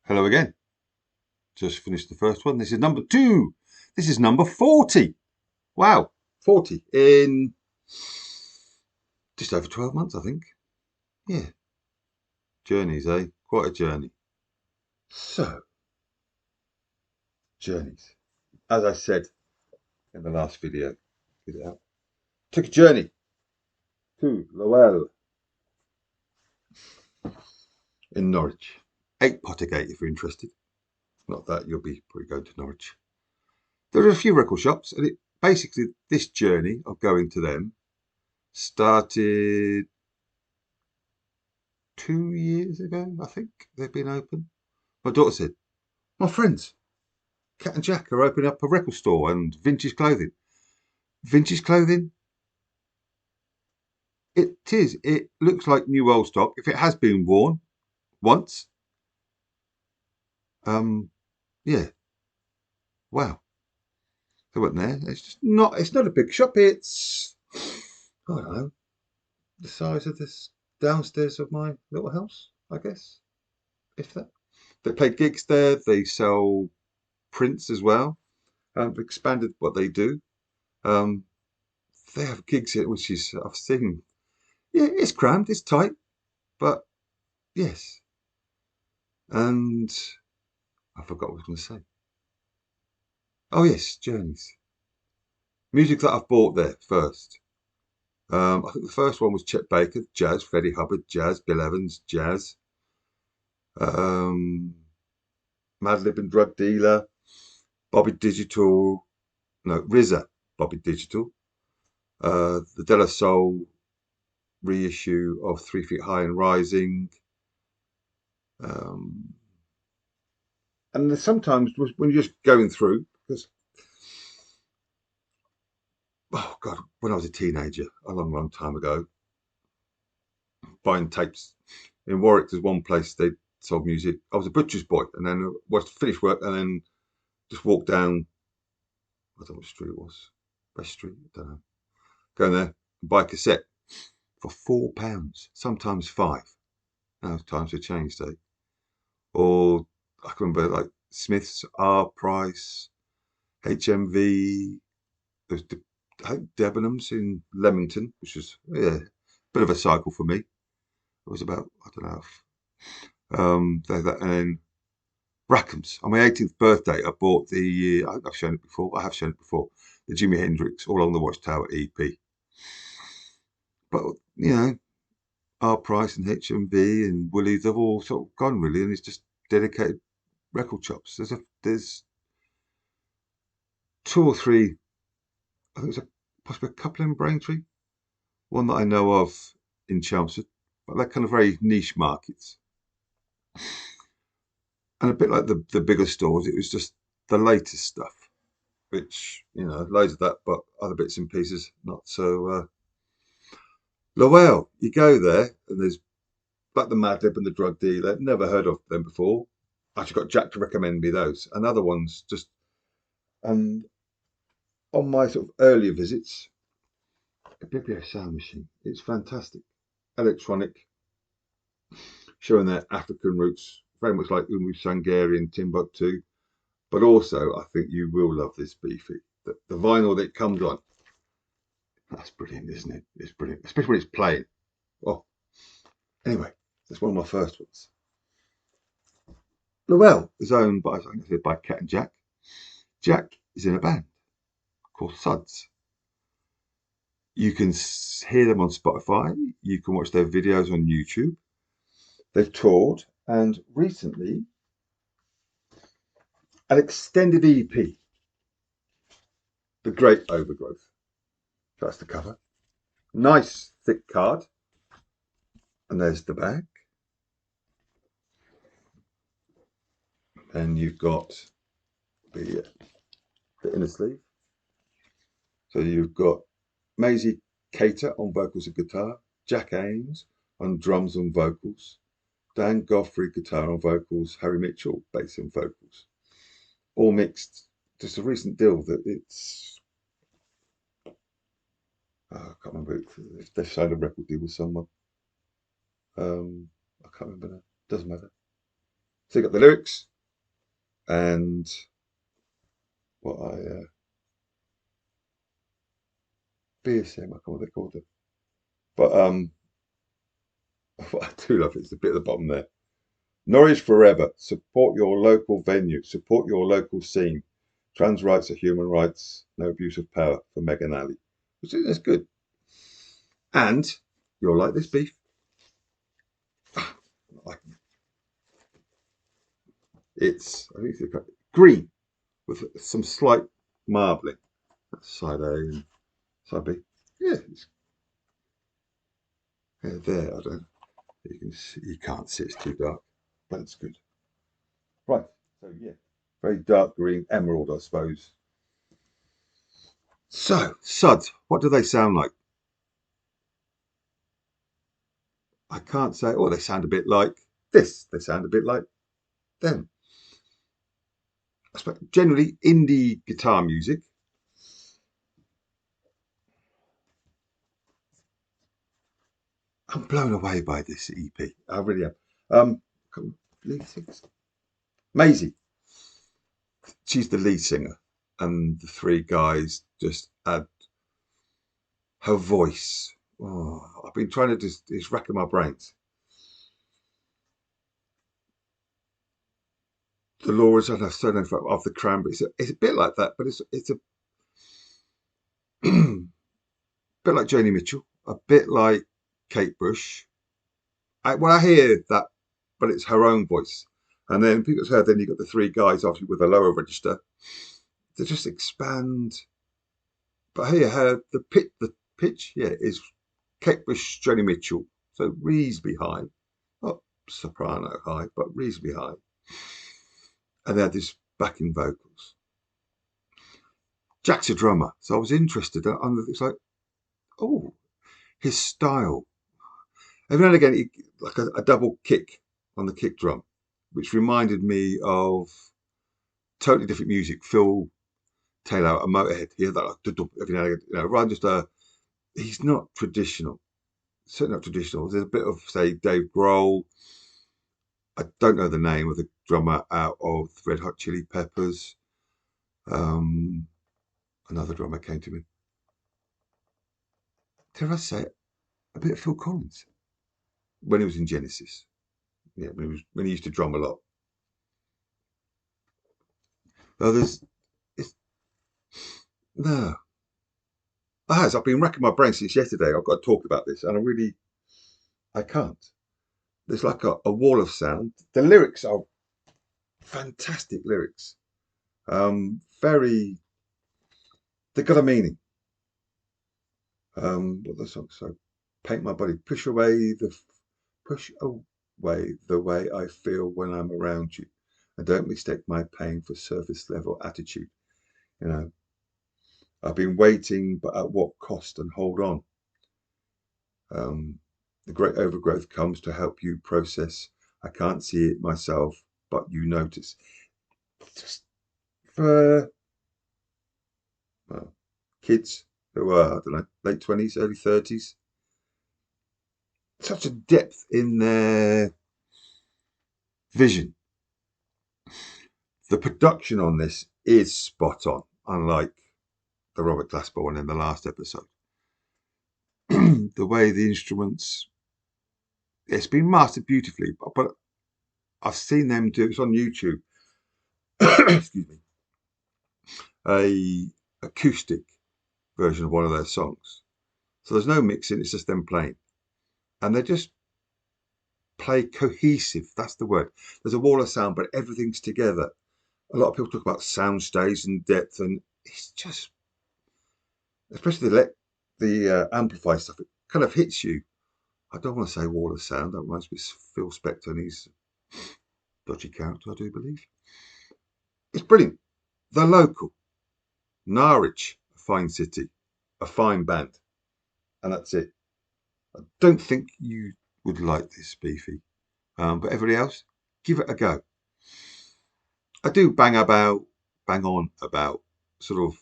Hello again. Just finished the first one. This is number 2. This is number 40. Wow, 40 in just over 12 months, I think. Yeah, journeys, eh? Quite a journey. So, journeys. As I said in the last video, get it out. Took a journey to Lowell in Norwich. 8 Pottergate if you're interested. Not that you'll be probably going to Norwich. There are a few record shops, and basically this journey of going to them started 2 years ago, I think they've been open. My daughter said, my friends, Cat and Jack, are opening up a record store and vintage clothing. Vintage clothing? It is. It looks like new old stock. If it has been worn once, um, yeah, wow. They went there. It's not a big shop. It's, I don't know, the size of this downstairs of my little house, I guess, if that. They play gigs there. They sell prints as well. Expanded what they do. Um, they have gigs here, which is I've seen. Yeah, it's crammed, it's tight, but yes. And I forgot what I was going to say. Oh yes, journeys. Music that I've bought there first. I think the first one was Chet Baker, jazz. Freddie Hubbard, jazz. Bill Evans, jazz. Um, Madlib and Drug Dealer. Bobby Digital. No, RZA. Bobby Digital. The De La Soul reissue of 3 Feet High and Rising. Um, and there's sometimes when you're just going through, because, oh God, when I was a teenager, a long, long time ago, buying tapes in Warwick, there's one place they sold music. I was a butcher's boy, and then was finished work, and then just walked down, I don't know what street it was, West Street, I don't know, go in there and buy a cassette for £4, sometimes five. Now times have changed, eh? Or I can remember like Smith's, R Price, HMV. There's I think Debenhams in Leamington, which was yeah, a bit of a cycle for me. It was about I don't know, and then Rackham's. On my 18th birthday, I bought the. I've shown it before. I have shown it before. The Jimi Hendrix All Along the Watchtower EP. But you know, R Price and HMV and Woolies, they've all sort of gone really, and it's just dedicated record shops. There's two or three. I think there's possibly a couple in Braintree. One that I know of in Chelmsford, but they're kind of very niche markets. And a bit like the bigger stores, it was just the latest stuff, which, loads of that, but other bits and pieces, not so. Lowell, you go there, and there's like the Madlib and the Drug Dealer, never heard of them before. I actually got Jack to recommend me those. And other ones just, um, on my sort of earlier visits, a Biblio sound machine. It's fantastic. Electronic, showing their African roots, very much like Umu Sangari and Timbuktu. But also, I think you will love this Beefy. The vinyl that it comes on, that's brilliant, isn't it? It's brilliant, especially when it's playing. Oh, anyway, that's one of my first ones. Lowell is owned by, like I said, by Cat and Jack. Jack is in a band called Suds. You can hear them on Spotify. You can watch their videos on YouTube. They've toured, and recently an extended EP, The Great Overgrowth. That's the cover. Nice thick card. And there's the back. And you've got the inner sleeve. So you've got Maisie Cater on vocals and guitar, Jack Ames on drums and vocals, Dan Goffrey guitar and vocals, Harry Mitchell bass and vocals. All mixed. Just a recent deal that it's, I can't remember if they've signed a record deal with someone. I can't remember now. Doesn't matter. So you got the lyrics and what BSM, I can't what they called it. But what I do love is the bit at the bottom there. Norwich forever. Support your local venue. Support your local scene. Trans rights are human rights. No abuse of power for Megan Ali. I think that's good. And you'll like this beef. It's I think it's green with some slight marbling. That's side A and side B. Yeah, there. I don't. You can see, you can't see it's too dark, but it's good. Right. So yeah, very dark green emerald, I suppose. So suds, what do they sound like? I can't say. Oh, they sound a bit like this. They sound a bit like them. I suppose generally indie guitar music. I'm blown away by this EP. I really am. Lead singers. Maisie, she's the lead singer, and the three guys just add her voice. Oh, I've been trying to just it's racking my brains. Dolores, I don't know surname of the Cranberries. It's a bit like that, but it's a bit like Joni Mitchell, a bit like Kate Bush. When I hear that, but it's her own voice. And then people's heard, then you've got the three guys, obviously, with a lower register. They just expand. But here, the pitch, yeah, is Kate Bush, Joni Mitchell. So reasonably high. Not soprano high, but reasonably high. And they had this backing vocals. Jack's a drummer. So I was interested. It's like, oh, his style. Every now and again, like a double kick on the kick drum, which reminded me of totally different music. Phil Taylor, a Motorhead, he had that like, every now and again, rather just he's not traditional, certainly not traditional. There's a bit of, say, Dave Grohl. I don't know the name of the drummer out of Red Hot Chili Peppers. Um, Another drummer came to me. Did I say it? A bit of Phil Collins when he was in Genesis. Yeah, when he used to drum a lot. Oh, it's, no. I've been racking my brain since yesterday. I've got to talk about this, and I can't. There's like a wall of sound. The lyrics are fantastic lyrics. Very, they've got a meaning. What the song? So, paint my body, push away the way I feel when I'm around you, and don't mistake my pain for surface level attitude. You know, I've been waiting, but at what cost? And hold on. Um, the great overgrowth comes to help you process. I can't see it myself, but you notice. Just for well, kids who are, I don't know, late 20s, early 30s, such a depth in their vision. The production on this is spot on, unlike the Robert Glasper one in the last episode. The way the instruments, it's been mastered beautifully, but I've seen them do, it's on YouTube, excuse me, a acoustic version of one of their songs. So there's no mixing, it's just them playing. And they just play cohesive, that's the word. There's a wall of sound, but everything's together. A lot of people talk about sound stays and depth, and it's just, especially the amplify stuff, it kind of hits you. I don't want to say wall of sound, that reminds me of Phil Spector and his dodgy character, I do believe. It's brilliant. The local, Norwich, a fine city, a fine band, and that's it. I don't think you would like this, Beefy, but everybody else, give it a go. I do bang on about sort of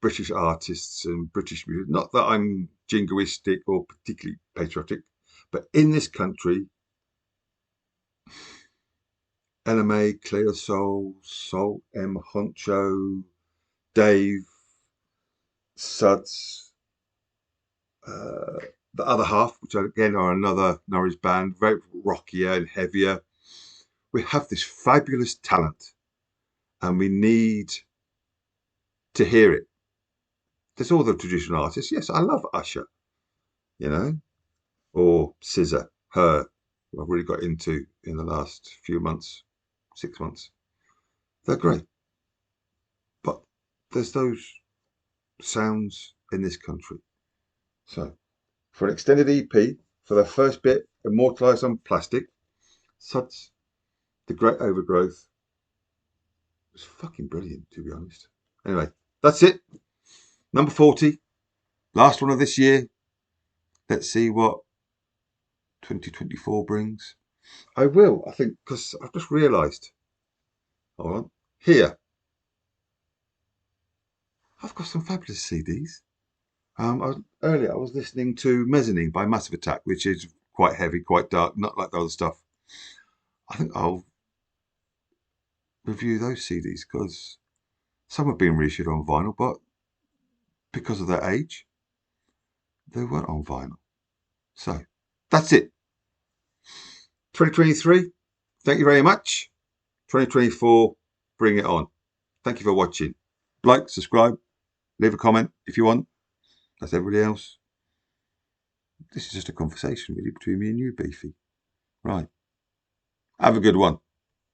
British artists and British music. Not that I'm jingoistic or particularly patriotic, but in this country, LMA, Clear Soul, Soul, M Honcho, Dave, Suds, the other half, which again are another Norwich band, very rockier and heavier. We have this fabulous talent and we need to hear it. There's all the traditional artists. Yes, I love Usher, you know, or Scissor, Her, who I've really got into in the last few months, 6 months. They're great. But there's those sounds in this country. So, for an extended EP, for the first bit, immortalised on plastic, Suds, The Great Overgrowth, it was fucking brilliant, to be honest. Anyway, that's it. Number 40, last one of this year. Let's see what 2024 brings. I will, I think, because I've just realised. Hold on. Here, I've got some fabulous CDs. Earlier, I was listening to Mezzanine by Massive Attack, which is quite heavy, quite dark, not like the other stuff. I think I'll review those CDs because some have been reissued on vinyl, but because of their age, they weren't on vinyl. So that's it. 2023, thank you very much. 2024, bring it on. Thank you for watching. Like, subscribe, leave a comment if you want. That's everybody else. This is just a conversation really between me and you, Beefy. Right. Have a good one.